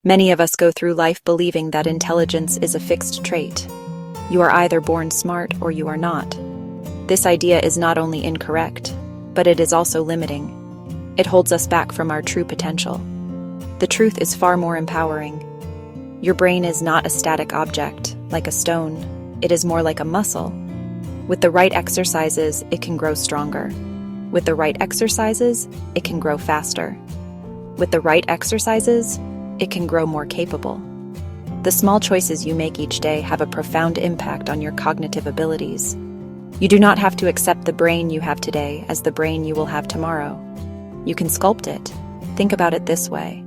Many of us go through life believing that intelligence is a fixed trait. You are either born smart or you are not. This idea is not only incorrect, but it is also limiting. It holds us back from our true potential. The truth is far more empowering. Your brain is not a static object, like a stone. It is more like a muscle. With the right exercises, it can grow stronger. With the right exercises, it can grow faster. With the right exercises, it can grow more capable. The small choices you make each day have a profound impact on your cognitive abilities. You do not have to accept the brain you have today as the brain you will have tomorrow. You can sculpt it. Think about it this way.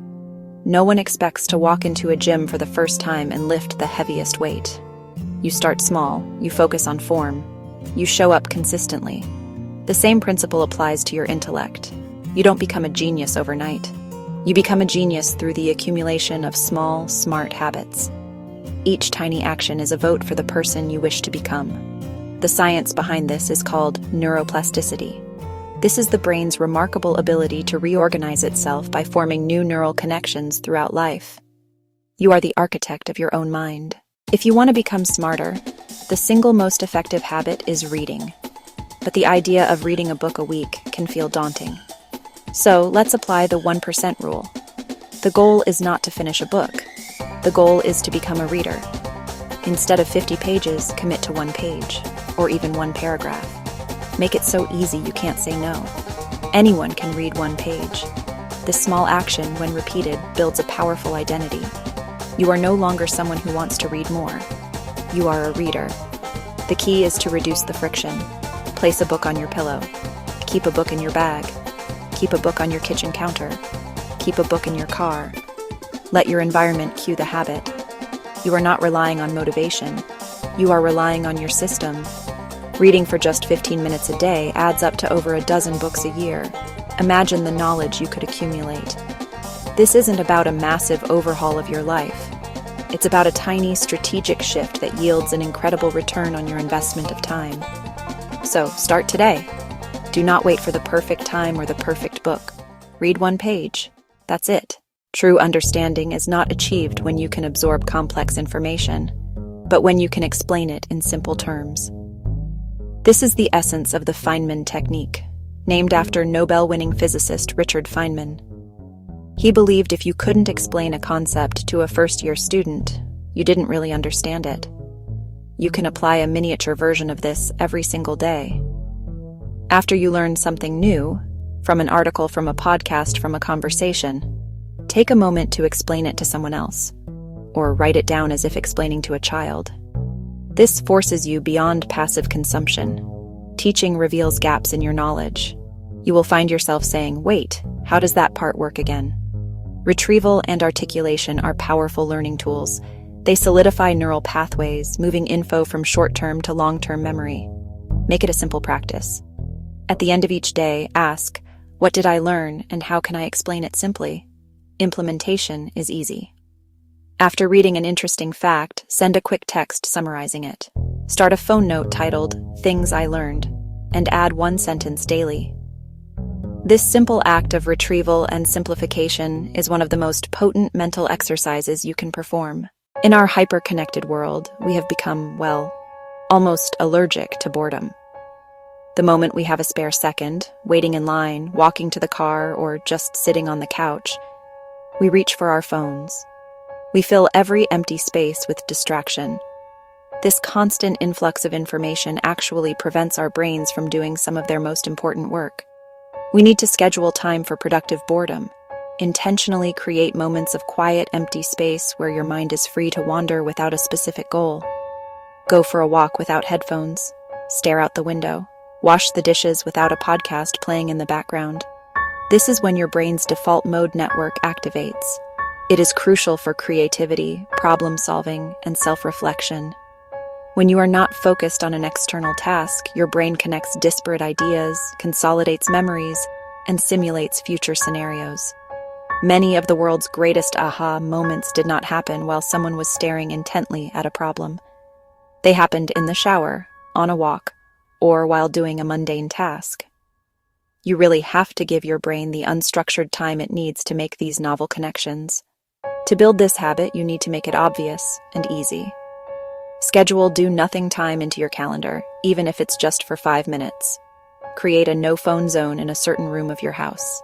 No one expects to walk into a gym for the first time and lift the heaviest weight. You start small, you focus on form, you show up consistently. The same principle applies to your intellect. You don't become a genius overnight. You become a genius through the accumulation of small, smart habits. Each tiny action is a vote for the person you wish to become. The science behind this is called neuroplasticity. This is the brain's remarkable ability to reorganize itself by forming new neural connections throughout life. You are the architect of your own mind. If you want to become smarter, the single most effective habit is reading. But the idea of reading a book a week can feel daunting. So let's apply the 1% rule. The goal is not to finish a book. The goal is to become a reader. Instead of 50 pages, commit to 1 page, or even 1 paragraph. Make it so easy you can't say no. Anyone can read 1 page. This small action, when repeated, builds a powerful identity. You are no longer someone who wants to read more. You are a reader. The key is to reduce the friction. Place a book on your pillow. Keep a book in your bag. Keep a book on your kitchen counter. Keep a book in your car. Let your environment cue the habit. You are not relying on motivation. You are relying on your system. Reading for just 15 minutes a day adds up to over a dozen books a year. Imagine the knowledge you could accumulate. This isn't about a massive overhaul of your life. It's about a tiny strategic shift that yields an incredible return on your investment of time. So, start today. Do not wait for the perfect time or the perfect book. Read 1 page. That's it. True understanding is not achieved when you can absorb complex information, but when you can explain it in simple terms. This is the essence of the Feynman technique, named after Nobel-winning physicist Richard Feynman. He believed if you couldn't explain a concept to a first-year student, you didn't really understand it. You can apply a miniature version of this every single day. After you learn something new, from an article, from a podcast, from a conversation, take a moment to explain it to someone else, or write it down as if explaining to a child. This forces you beyond passive consumption. Teaching reveals gaps in your knowledge. You will find yourself saying, "Wait, how does that part work again?" Retrieval and articulation are powerful learning tools. They solidify neural pathways, moving info from short-term to long-term memory. Make it a simple practice. At the end of each day, ask, "What did I learn and how can I explain it simply?" Implementation is easy. After reading an interesting fact, send a quick text summarizing it. Start a phone note titled, "Things I Learned," and add 1 sentence daily. This simple act of retrieval and simplification is one of the most potent mental exercises you can perform. In our hyper-connected world, we have become, almost allergic to boredom. The moment we have a spare second, waiting in line, walking to the car, or just sitting on the couch, we reach for our phones. We fill every empty space with distraction. This constant influx of information actually prevents our brains from doing some of their most important work. We need to schedule time for productive boredom. Intentionally create moments of quiet, empty space where your mind is free to wander without a specific goal. Go for a walk without headphones. Stare out the window. Wash the dishes without a podcast playing in the background. This is when your brain's default mode network activates. It is crucial for creativity, problem-solving, and self-reflection. When you are not focused on an external task, your brain connects disparate ideas, consolidates memories, and simulates future scenarios. Many of the world's greatest aha moments did not happen while someone was staring intently at a problem. They happened in the shower, on a walk, or while doing a mundane task. You really have to give your brain the unstructured time it needs to make these novel connections. To build this habit, you need to make it obvious and easy. Schedule do-nothing time into your calendar, even if it's just for 5 minutes. Create a no-phone zone in a certain room of your house.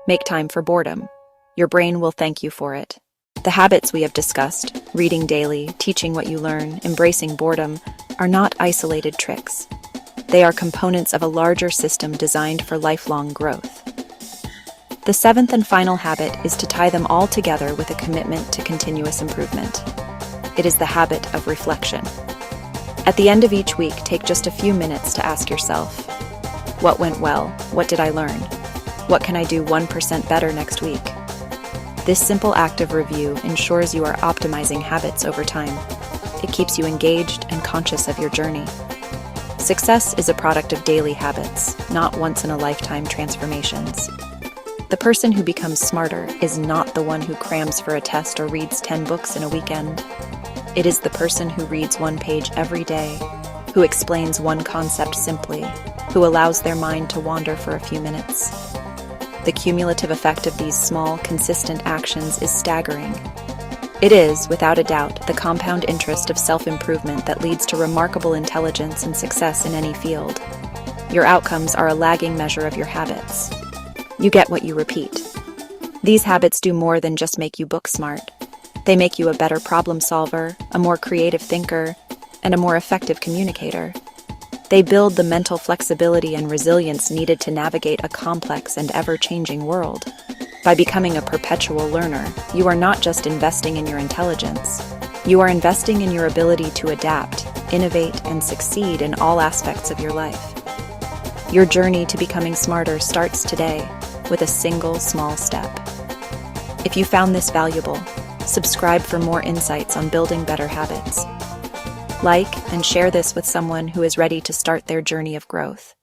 Make time for boredom. Your brain will thank you for it. The habits we have discussed, reading daily, teaching what you learn, embracing boredom, are not isolated tricks. They are components of a larger system designed for lifelong growth. The 7th and final habit is to tie them all together with a commitment to continuous improvement. It is the habit of reflection. At the end of each week, take just a few minutes to ask yourself, what went well? What did I learn? What can I do 1% better next week? This simple act of review ensures you are optimizing habits over time. It keeps you engaged and conscious of your journey. Success is a product of daily habits, not once-in-a-lifetime transformations. The person who becomes smarter is not the one who crams for a test or reads 10 books in a weekend. It is the person who reads 1 page every day, who explains one concept simply, who allows their mind to wander for a few minutes. The cumulative effect of these small, consistent actions is staggering. It is, without a doubt, the compound interest of self-improvement that leads to remarkable intelligence and success in any field. Your outcomes are a lagging measure of your habits. You get what you repeat. These habits do more than just make you book smart. They make you a better problem solver, a more creative thinker, and a more effective communicator. They build the mental flexibility and resilience needed to navigate a complex and ever-changing world. By becoming a perpetual learner, you are not just investing in your intelligence. You are investing in your ability to adapt, innovate, and succeed in all aspects of your life. Your journey to becoming smarter starts today with a single small step. If you found this valuable, subscribe for more insights on building better habits. Like and share this with someone who is ready to start their journey of growth.